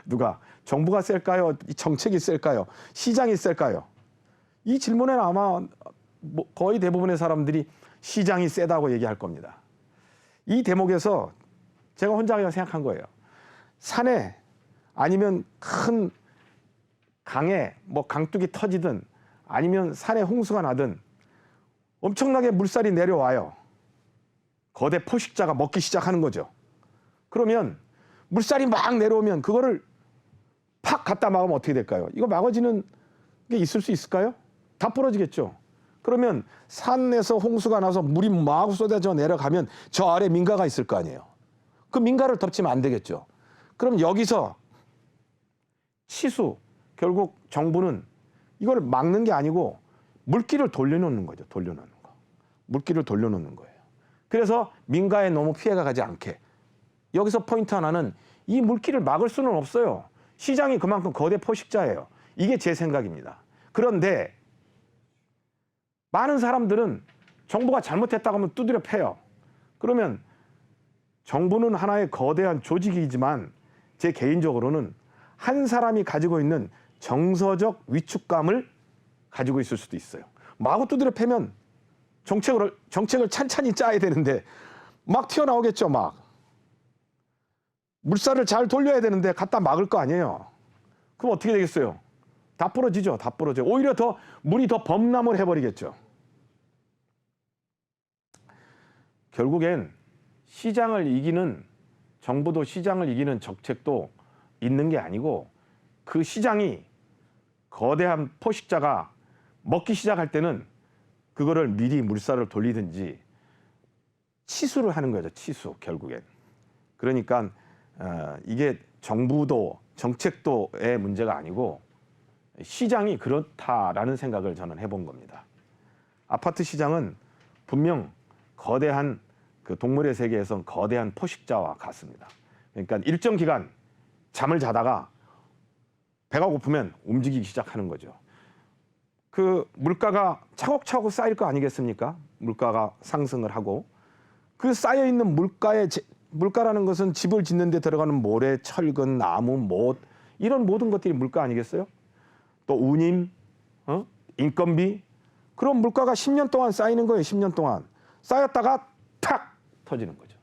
누가? 정부가 셀까요? 정책이 셀까요? 시장이 셀까요? 이 질문에는 아마 거의 대부분의 사람들이 시장이 세다고 얘기할 겁니다. 이 대목에서 제가 혼자 그냥 생각한 거예요. 산에 아니면 큰 강에 강둑이 터지든 아니면 산에 홍수가 나든 엄청나게 물살이 내려와요. 거대 포식자가 먹기 시작하는 거죠. 그러면 물살이 막 내려오면 그거를 팍 갖다 막으면 어떻게 될까요? 이거 막아지는 게 있을 수 있을까요? 다 부러지겠죠. 그러면 산에서 홍수가 나서 물이 막 쏟아져 내려가면 저 아래 민가가 있을 거 아니에요. 그 민가를 덮치면 안 되겠죠. 그럼 여기서 결국 정부는 이걸 막는 게 아니고 물길을 돌려놓는 거죠. 물길을 돌려놓는 거예요. 그래서 민가에 너무 피해가 가지 않게. 여기서 포인트 하나는 이 물길을 막을 수는 없어요. 시장이 그만큼 거대 포식자예요. 이게 제 생각입니다. 그런데 많은 사람들은 정부가 잘못했다고 하면 두드려 패요. 그러면 정부는 하나의 거대한 조직이지만 제 개인적으로는 한 사람이 가지고 있는 정서적 위축감을 가지고 있을 수도 있어요. 마구 두드려 패면 정책을 찬찬히 짜야 되는데 막 튀어나오겠죠. 물살을 잘 돌려야 되는데 갖다 막을 거 아니에요. 그럼 어떻게 되겠어요? 다 부러지죠. 오히려 물이 더 범람을 해버리겠죠. 결국엔 정부도 시장을 이기는 정책도 있는 게 아니고 그 시장이 거대한 포식자가 먹기 시작할 때는 그거를 미리 물살을 돌리든지 치수를 하는 거죠. 치수 결국엔. 그러니까 이게 정부도 정책도의 문제가 아니고 시장이 그렇다라는 생각을 저는 해본 겁니다. 아파트 시장은 분명 거대한 그 동물의 세계에선 거대한 포식자와 같습니다. 그러니까 일정 기간 잠을 자다가 배가 고프면 움직이기 시작하는 거죠. 그 물가가 차곡차곡 쌓일 거 아니겠습니까? 물가가 상승을 하고 그 쌓여 있는 물가라는 것은 집을 짓는 데 들어가는 모래, 철근, 나무, 못 이런 모든 것들이 물가 아니겠어요? 또 운임, 인건비 그럼 물가가 10년 동안 쌓이는 거예요. 10년 동안. 쌓였다가 탁 터지는 거죠.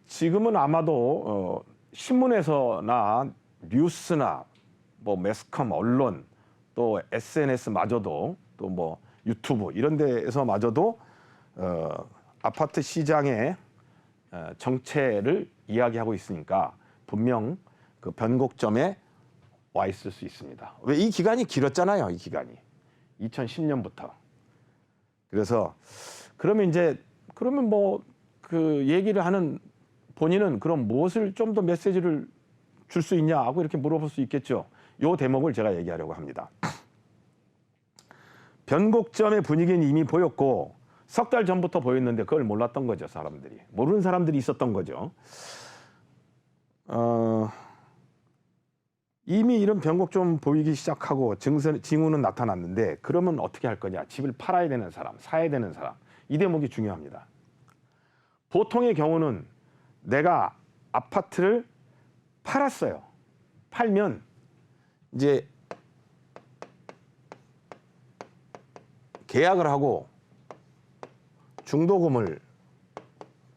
지금은 아마도 신문에서나 뉴스나 뭐 매스컴 언론 또 SNS마저도 또 뭐 유튜브 이런 데에서마저도 아파트 시장의 정체를 이야기하고 있으니까 분명 그 변곡점에 와 있을 수 있습니다. 왜 이 기간이 길었잖아요. 이 기간이 2010년부터. 그래서 그러면 뭐 그 얘기를 하는 본인은 그럼 무엇을 좀 더 메시지를 줄 수 있냐 하고 이렇게 물어볼 수 있겠죠. 요 대목을 제가 얘기하려고 합니다. 변곡점의 분위기는 이미 보였고 석 달 전부터 보였는데 그걸 몰랐던 거죠. 사람들이. 모르는 사람들이 있었던 거죠. 이미 이런 변곡점 보이기 시작하고 징후는 나타났는데 그러면 어떻게 할 거냐. 집을 팔아야 되는 사람, 사야 되는 사람. 이 대목이 중요합니다. 보통의 경우는 내가 아파트를 팔았어요. 팔면 이제 계약을 하고 중도금을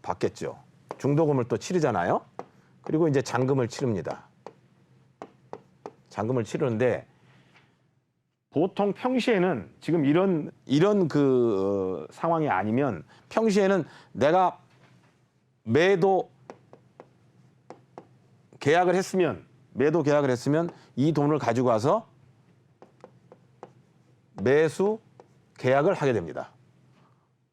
받겠죠. 중도금을 또 치르잖아요. 그리고 이제 잔금을 치릅니다. 잔금을 치르는데 보통 평시에는 지금 이런 그 상황이 아니면 평시에는 내가 매도 계약을 했으면 이 돈을 가지고 와서 매수 계약을 하게 됩니다.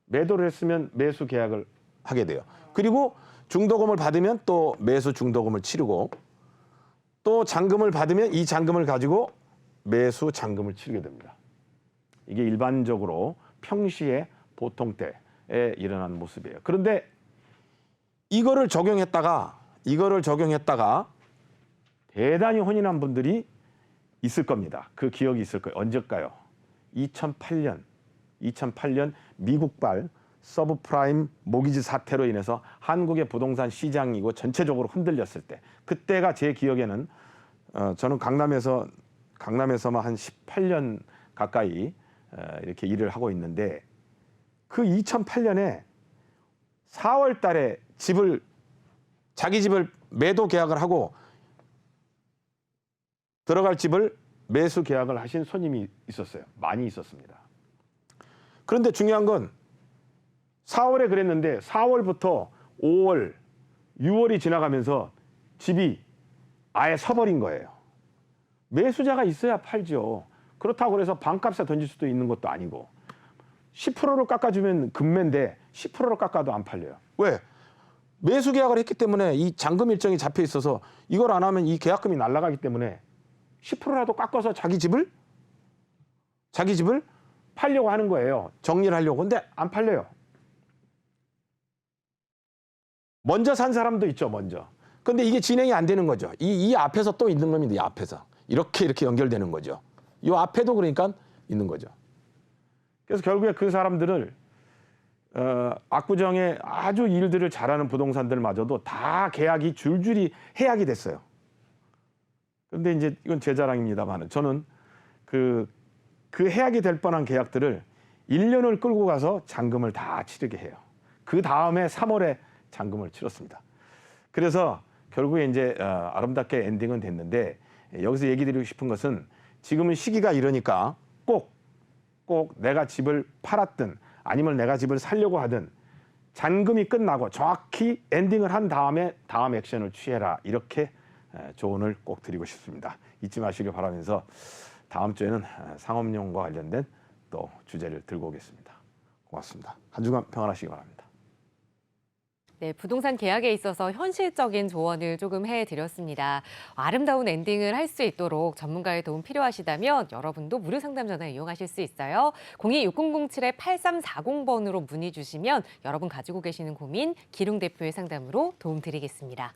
매도를 했으면 매수 계약을 하게 돼요. 그리고 중도금을 받으면 또 매수 중도금을 치르고 또 잔금을 받으면 이 잔금을 가지고 매수 잔금을 치르게 됩니다. 이게 일반적으로 평시에 보통 때에 일어나는 모습이에요. 그런데 이거를 적용했다가 대단히 혼인한 분들이 있을 겁니다. 그 기억이 있을 거예요. 언제일까요? 2008년 미국발 서브프라임 모기지 사태로 인해서 한국의 부동산 시장이고 전체적으로 흔들렸을 때, 그때가 제 기억에는 저는 강남에서만 한 18년 가까이 이렇게 일을 하고 있는데 그 2008년에 4월 달에 자기 집을 매도 계약을 하고 들어갈 집을 매수 계약을 하신 손님이 있었어요. 많이 있었습니다. 그런데 중요한 건 4월에 그랬는데 4월부터 5월, 6월이 지나가면서 집이 아예 서버린 거예요. 매수자가 있어야 팔죠. 그렇다고 해서 반값에 던질 수도 있는 것도 아니고 10%를 깎아주면 금매인데 10%를 깎아도 안 팔려요. 왜? 매수 계약을 했기 때문에 이 잔금 일정이 잡혀 있어서 이걸 안 하면 이 계약금이 날아가기 때문에 10%라도 깎아서 자기 집을 팔려고 하는 거예요. 정리를 하려고. 근데 안 팔려요. 먼저 산 사람도 있죠, 먼저. 근데 이게 진행이 안 되는 거죠. 이 앞에서 또 있는 겁니다. 이 앞에서. 이렇게 연결되는 거죠. 이 앞에도 그러니까 있는 거죠. 그래서 결국에 그 사람들을 압구정에 아주 일들을 잘하는 부동산들마저도 다 계약이 줄줄이 해약이 됐어요. 그런데 이제 이건 제 자랑입니다만 저는 그 해약이 될 뻔한 계약들을 1년을 끌고 가서 잔금을 다 치르게 해요. 그 다음에 3월에 잔금을 치렀습니다. 그래서 결국에 이제 아름답게 엔딩은 됐는데 여기서 얘기 드리고 싶은 것은 지금은 시기가 이러니까 꼭 내가 집을 팔았든 아니면 내가 집을 살려고 하든 잔금이 끝나고 정확히 엔딩을 한 다음에 다음 액션을 취해라. 이렇게 조언을 꼭 드리고 싶습니다. 잊지 마시길 바라면서 다음 주에는 상업용과 관련된 또 주제를 들고 오겠습니다. 고맙습니다. 한 주간 평안하시기 바랍니다. 네, 부동산 계약에 있어서 현실적인 조언을 조금 해드렸습니다. 아름다운 엔딩을 할 수 있도록 전문가의 도움 필요하시다면 여러분도 무료 상담 전화 이용하실 수 있어요. 02-600-8340번으로 문의 주시면 여러분 가지고 계시는 고민 기룡 대표의 상담으로 도움 드리겠습니다.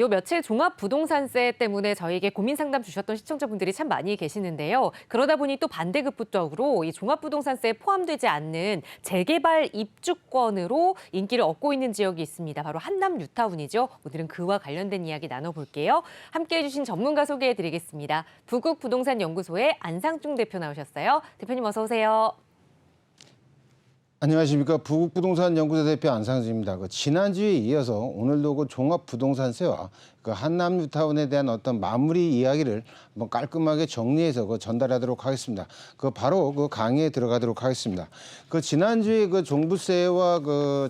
요 며칠 종합부동산세 때문에 저희에게 고민 상담 주셨던 시청자분들이 참 많이 계시는데요. 그러다 보니 또 반대급부적으로 이 종합부동산세에 포함되지 않는 재개발 입주권으로 인기를 얻고 있는 지역이 있습니다. 바로 한남 뉴타운이죠. 오늘은 그와 관련된 이야기 나눠볼게요. 함께해 주신 전문가 소개해드리겠습니다. 부국부동산연구소의 안상중 대표 나오셨어요. 대표님 어서 오세요. 안녕하십니까. 부국부동산연구소 대표 안상준입니다. 지난주에 이어서 오늘도 종합부동산세와 한남 뉴타운에 대한 어떤 마무리 이야기를 한번 깔끔하게 정리해서 전달하도록 하겠습니다. 바로 강의에 들어가도록 하겠습니다. 지난주에 종부세와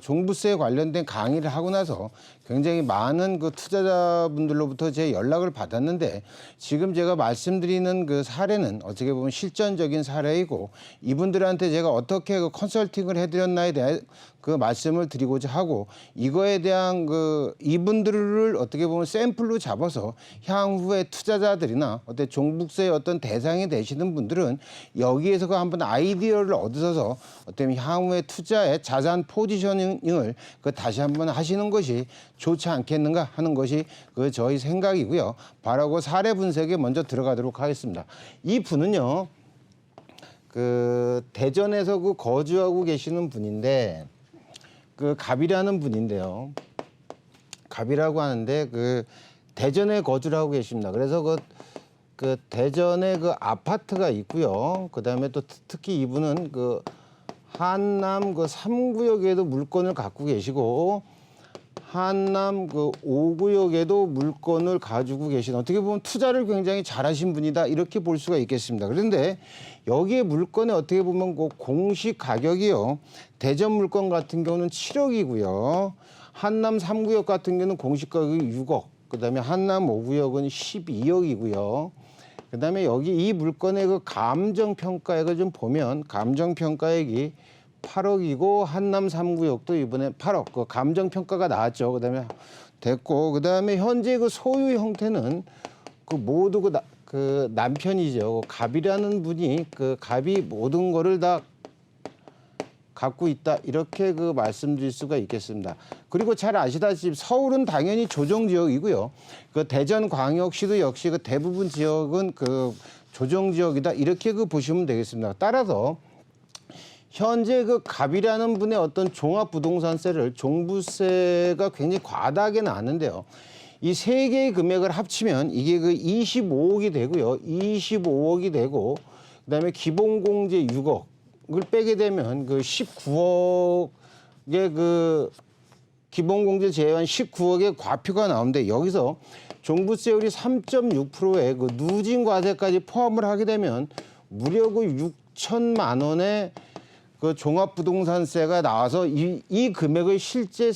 종부세에 관련된 강의를 하고 나서 굉장히 많은 투자자분들로부터 제 연락을 받았는데, 지금 제가 말씀드리는 사례는 어떻게 보면 실전적인 사례이고, 이분들한테 제가 어떻게 컨설팅을 해드렸나에 대한 말씀을 드리고자 하고, 이거에 대한 이분들을 어떻게 보면 샘플로 잡아서 향후에 투자자들이나 어떤 종부세의 어떤 대상이 되시는 분들은 여기에서 한번 아이디어를 얻으셔서 어떤 향후에 투자의 자산 포지셔닝을 다시 한번 하시는 것이 좋지 않겠는가 하는 것이 저희 생각이고요. 바로 사례 분석에 먼저 들어가도록 하겠습니다. 이 분은요, 대전에서 거주하고 계시는 분인데, 갑이라는 분인데요. 갑이라고 하는데 대전에 거주를 하고 계십니다. 그래서 대전에 아파트가 있고요. 그다음에 또 특히 이분은 한남 3구역에도 물건을 갖고 계시고, 한남 5구역에도 물건을 가지고 계신, 어떻게 보면 투자를 굉장히 잘하신 분이다, 이렇게 볼 수가 있겠습니다. 그런데 여기에 물건에 어떻게 보면 공시 가격이요, 대전 물건 같은 경우는 7억이고요. 한남 3구역 같은 경우는 공시 가격이 6억, 그다음에 한남 5구역은 12억이고요. 그다음에 여기 이 물건의 감정평가액을 좀 보면 감정평가액이 8억이고, 한남 3구역도 이번에 8억, 감정평가가 나왔죠. 그다음에 됐고, 그다음에 현재 소유 형태는 모두 남편이죠. 갑이라는 분이 갑이 모든 거를 다 갖고 있다, 이렇게 말씀드릴 수가 있겠습니다. 그리고 잘 아시다시피 서울은 당연히 조정지역이고요. 대전광역시도 역시 대부분 지역은 조정지역이다, 이렇게 보시면 되겠습니다. 따라서 현재 갑이라는 분의 어떤 종합부동산세를, 종부세가 굉장히 과다하게 나왔는데요. 이 세 개의 금액을 합치면 이게 25억이 되고요. 25억이 되고, 그다음에 기본공제 6억을 빼게 되면 19억의 기본공제 제외한 19억의 과표가 나오는데, 여기서 종부세율이 3.6%의 누진과세까지 포함을 하게 되면 무려 6천만 원의 종합부동산세가 나와서 이 금액의 실제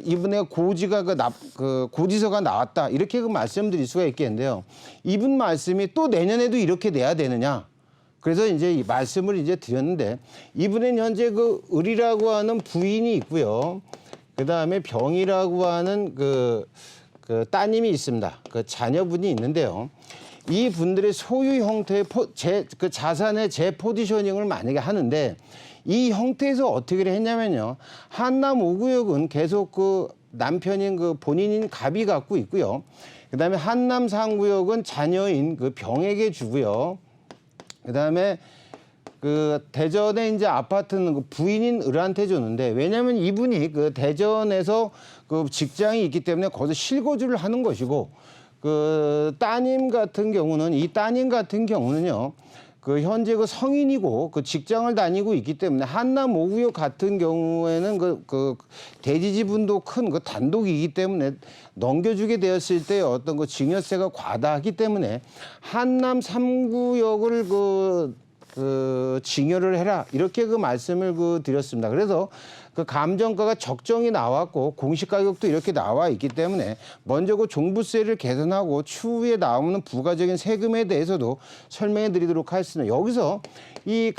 이분의 고지서가 나왔다, 이렇게 말씀드릴 수가 있겠는데요. 이분 말씀이 또 내년에도 이렇게 내야 되느냐? 그래서 이제 이 말씀을 드렸는데, 이분은 현재 을이라고 하는 부인이 있고요. 그 다음에 병이라고 하는 따님이 있습니다. 자녀분이 있는데요. 이 분들의 소유 형태의 자산의 재포지셔닝을 만약에 하는데, 이 형태에서 어떻게 했냐면요. 한남 5구역은 계속 남편인 본인인 갑이 갖고 있고요. 그다음에 한남 3구역은 자녀인 병에게 주고요. 그다음에 대전에 이제 아파트는 부인인 을한테 줬는데, 왜냐하면 이분이 대전에서 직장이 있기 때문에 거기서 실거주를 하는 것이고, 따님 같은 경우는요, 현재 성인이고 직장을 다니고 있기 때문에 한남 5구역 같은 경우에는 대지지분도 큰 단독이기 때문에 넘겨주게 되었을 때 어떤 증여세가 과다하기 때문에 한남 3구역을 증여를 해라, 이렇게 말씀을 드렸습니다. 그래서 감정가가 적정히 나왔고 공시가격도 이렇게 나와 있기 때문에 먼저 종부세를 개선하고 추후에 나오는 부가적인 세금에 대해서도 설명해 드리도록 하겠습니다. 여기서 이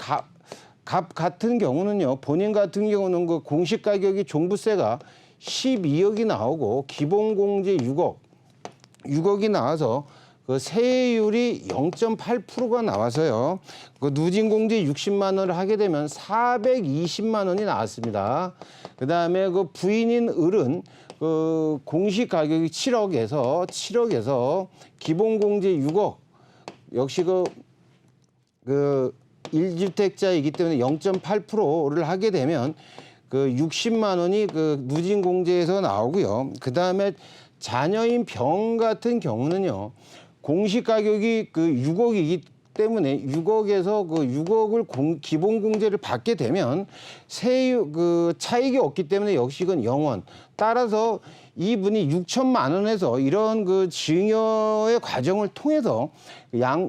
갑 같은 경우는요, 본인 같은 경우는 공시가격이 종부세가 12억이 나오고 기본공제 6억이 나와서 그 세율이 0.8%가 나와서요. 그 누진공제 60만 원을 하게 되면 420만 원이 나왔습니다. 그다음에 그 부인인 을은 그 공시 가격이 7억에서 기본공제 6억 역시 그 1주택자이기 때문에 0.8%를 하게 되면 그 60만 원이 그 누진공제에서 나오고요. 그다음에 자녀인 병 같은 경우는요. 공시 가격이 그 6억이기 때문에 6억에서 그 6억을 기본공제를 받게 되면 그 차익이 없기 때문에 역시 그건 0원. 따라서 이분이 6천만 원에서 이런 그 증여의 과정을 통해서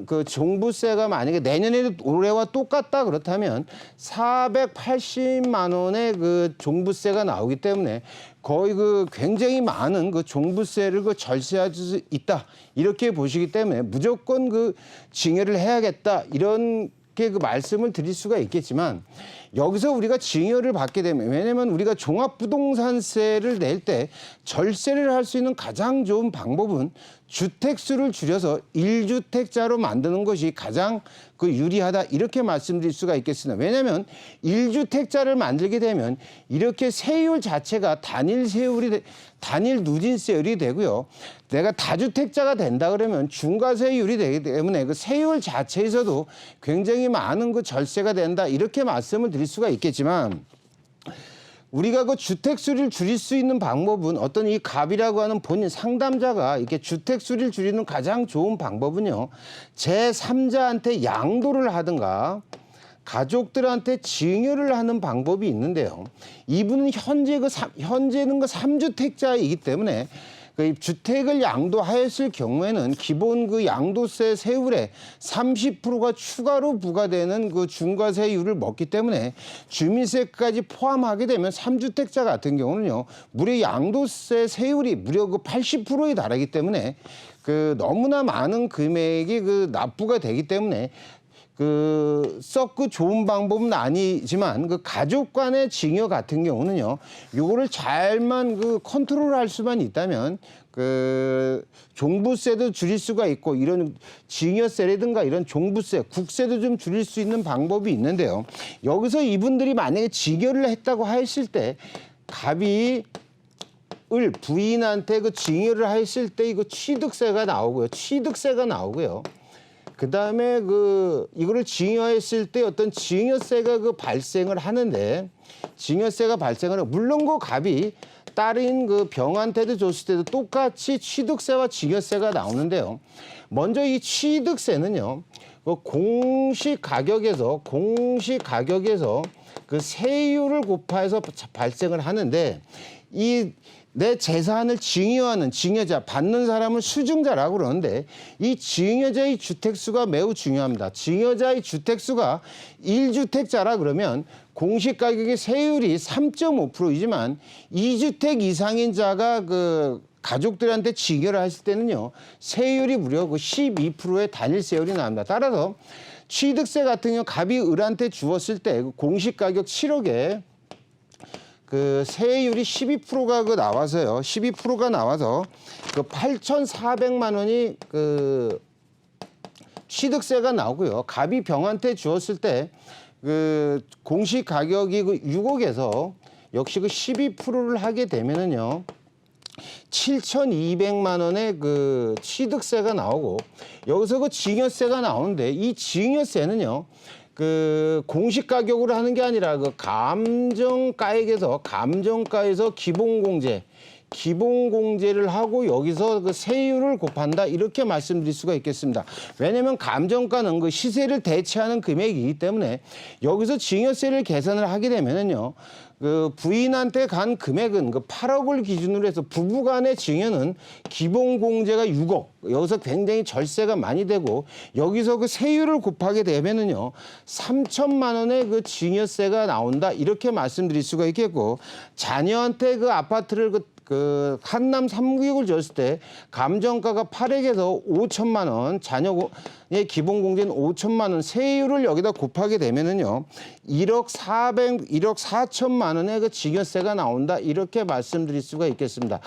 그 종부세가 만약에 내년에도 올해와 똑같다 그렇다면 480만 원의 그 종부세가 나오기 때문에 거의 그 굉장히 많은 그 종부세를 그 절세할 수 있다 이렇게 보시기 때문에 무조건 그 증여를 해야겠다 이런 그 말씀을 드릴 수가 있겠지만 여기서 우리가 증여를 받게 되면 왜냐하면 우리가 종합부동산세를 낼 때 절세를 할 수 있는 가장 좋은 방법은 주택수를 줄여서 1주택자로 만드는 것이 가장 그 유리하다 이렇게 말씀드릴 수가 있겠습니다. 왜냐하면 1주택자를 만들게 되면 이렇게 세율 자체가 단일 누진세율이 되고요. 내가 다주택자가 된다 그러면 중과세율이 되기 때문에 그 세율 자체에서도 굉장히 많은 그 절세가 된다 이렇게 말씀을 드릴 수가 있겠지만 우리가 그 주택수를 줄일 수 있는 방법은 어떤 이 갑이라고 하는 본인 상담자가 이렇게 주택수를 줄이는 가장 좋은 방법은요. 제3자한테 양도를 하든가 가족들한테 증여를 하는 방법이 있는데요. 이분은 현재는 그 3주택자이기 때문에 그 주택을 양도하였을 경우에는 기본 그 양도세 세율에 30%가 추가로 부과되는 그 중과세율을 먹기 때문에 주민세까지 포함하게 되면 3주택자 같은 경우는요. 무려 양도세 세율이 무려 그 80%에 달하기 때문에 그 너무나 많은 금액이 그 납부가 되기 때문에 썩 좋은 방법은 아니지만 그 가족 간의 증여 같은 경우는요. 요거를 잘만 그 컨트롤할 수만 있다면 그 종부세도 줄일 수가 있고 이런 증여세라든가 이런 종부세, 국세도 좀 줄일 수 있는 방법이 있는데요. 여기서 이분들이 만약에 증여를 했다고 했을 때 갑이 을 부인한테 그 증여를 했을 때 이거 취득세가 나오고요. 그다음에 이거를 증여했을 때 어떤 증여세가 발생을 하는데 물론 그 갑이 딸인 그 병한테도 줬을 때도 똑같이 취득세와 증여세가 나오는데요. 먼저 이 취득세는요. 그 공시 가격에서 그 세율을 곱해서 발생을 하는데 내 재산을 증여하는 증여자, 받는 사람을 수증자라고 그러는데 이 증여자의 주택수가 매우 중요합니다. 증여자의 주택수가 1주택자라 그러면 공시가격의 세율이 3.5%이지만 2주택 이상인 자가 그 가족들한테 증여를 했을 때는요. 세율이 무려 그 12%의 단일 세율이 나옵니다. 따라서 취득세 같은 경우 갑이 을한테 주었을 때 공시가격 7억에 그 세율이 12%가 나와서요. 12%가 나와서 그 8,400만 원이 그 취득세가 나오고요. 갑이 병한테 주었을 때 그 공시 가격이 6억에서 역시 12%를 하게 되면은요. 7,200만 원의 그 취득세가 나오고 여기서 그 증여세가 나오는데 이 증여세는요. 그 공시 가격으로 하는 게 아니라 그 감정가액에서 기본공제를 하고 여기서 그 세율을 곱한다 이렇게 말씀드릴 수가 있겠습니다. 왜냐하면 감정가는 그 시세를 대체하는 금액이기 때문에 여기서 증여세를 계산을 하게 되면은요. 그 부인한테 간 금액은 그 8억을 기준으로 해서 부부간의 증여는 기본공제가 6억 여기서 굉장히 절세가 많이 되고 여기서 그 세율을 곱하게 되면은요 3천만 원의 그 증여세가 나온다 이렇게 말씀드릴 수가 있겠고 자녀한테 그 아파트를 그 한남 3구역을 줬을 때 감정가가 8억에서 5천만 원, 자녀의 기본공제는 5천만 원, 세율을 여기다 곱하게 되면은요 1억 4천만 원의 그 증여세가 나온다 이렇게 말씀드릴 수가 있겠습니다.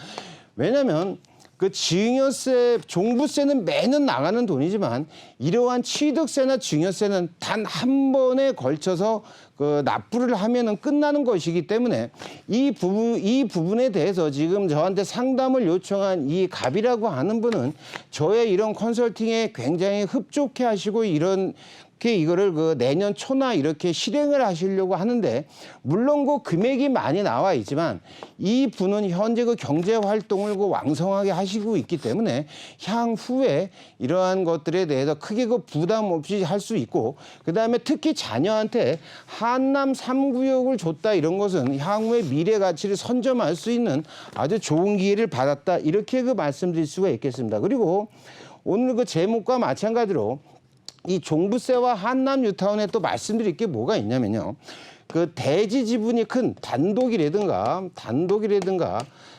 왜냐하면 그 증여세, 종부세는 매년 나가는 돈이지만 이러한 취득세나 증여세는 단 한 번에 걸쳐서 그 납부를 하면은 끝나는 것이기 때문에 이 부분에 대해서 지금 저한테 상담을 요청한 이 갑이라고 하는 분은 저의 이런 컨설팅에 굉장히 흡족해 하시고 이거를 그 내년 초나 이렇게 실행을 하시려고 하는데, 물론 그 금액이 많이 나와 있지만 이 분은 현재 그 경제 활동을 그 왕성하게 하시고 있기 때문에 향후에 이러한 것들에 대해서 크게 그 부담 없이 할 수 있고, 그다음에 특히 자녀한테 한남 3구역을 줬다 이런 것은 향후의 미래 가치를 선점할 수 있는 아주 좋은 기회를 받았다, 이렇게 그 말씀드릴 수가 있겠습니다. 그리고 오늘 그 제목과 마찬가지로 이 종부세와 한남 뉴타운에 또 말씀드릴 게 뭐가 있냐면요. 그 대지 지분이 큰 단독이라든가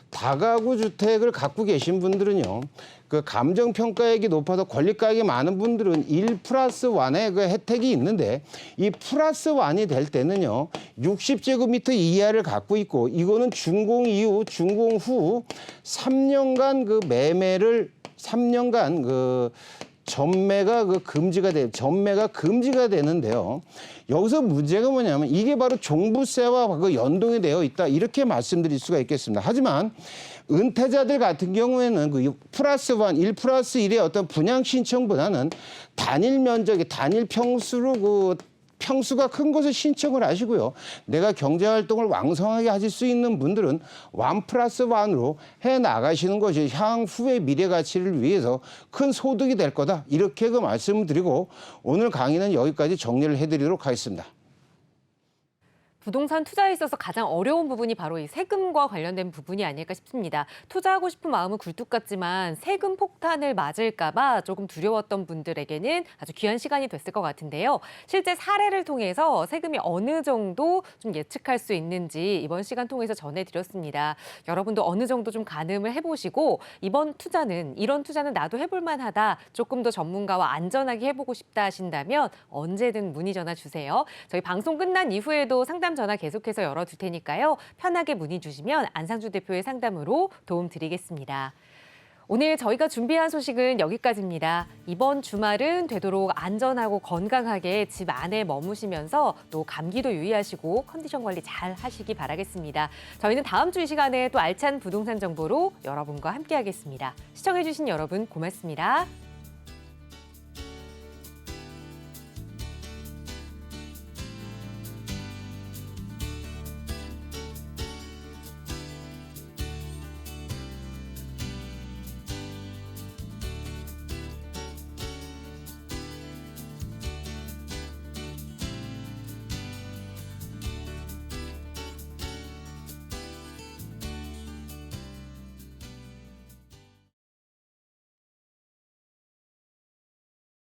다가구 주택을 갖고 계신 분들은요. 그 감정 평가액이 높아서 권리가액이 많은 분들은 1+1의 그 혜택이 있는데, 이 +1이 될 때는요. 60제곱미터 이하를 갖고 있고, 이거는 준공 후 3년간 그 매매를 3년간 그 전매가 금지가 되는데요. 여기서 문제가 뭐냐면 이게 바로 종부세와 그 연동이 되어 있다, 이렇게 말씀드릴 수가 있겠습니다. 하지만 은퇴자들 같은 경우에는 그 +1, 1+1의 어떤 분양 신청보다는 단일 면적이 단일 평수로 평수가 큰 곳을 신청을 하시고요. 내가 경제활동을 왕성하게 하실 수 있는 분들은 1+1으로 해 나가시는 것이 향후의 미래 가치를 위해서 큰 소득이 될 거다, 이렇게 그 말씀을 드리고 오늘 강의는 여기까지 정리를 해드리도록 하겠습니다. 부동산 투자에 있어서 가장 어려운 부분이 바로 이 세금과 관련된 부분이 아닐까 싶습니다. 투자하고 싶은 마음은 굴뚝 같지만 세금 폭탄을 맞을까 봐 조금 두려웠던 분들에게는 아주 귀한 시간이 됐을 것 같은데요. 실제 사례를 통해서 세금이 어느 정도 좀 예측할 수 있는지 이번 시간 통해서 전해드렸습니다. 여러분도 어느 정도 좀 가늠을 해보시고 이런 투자는 나도 해볼 만하다, 조금 더 전문가와 안전하게 해보고 싶다 하신다면 언제든 문의 전화 주세요. 저희 방송 끝난 이후에도 상담 전화 계속해서 열어둘 테니까요. 편하게 문의 주시면 안상주 대표의 상담으로 도움 드리겠습니다. 오늘 저희가 준비한 소식은 여기까지입니다. 이번 주말은 되도록 안전하고 건강하게 집 안에 머무시면서 또 감기도 유의하시고 컨디션 관리 잘 하시기 바라겠습니다. 저희는 다음 주 이 시간에 또 알찬 부동산 정보로 여러분과 함께하겠습니다. 시청해주신 여러분 고맙습니다.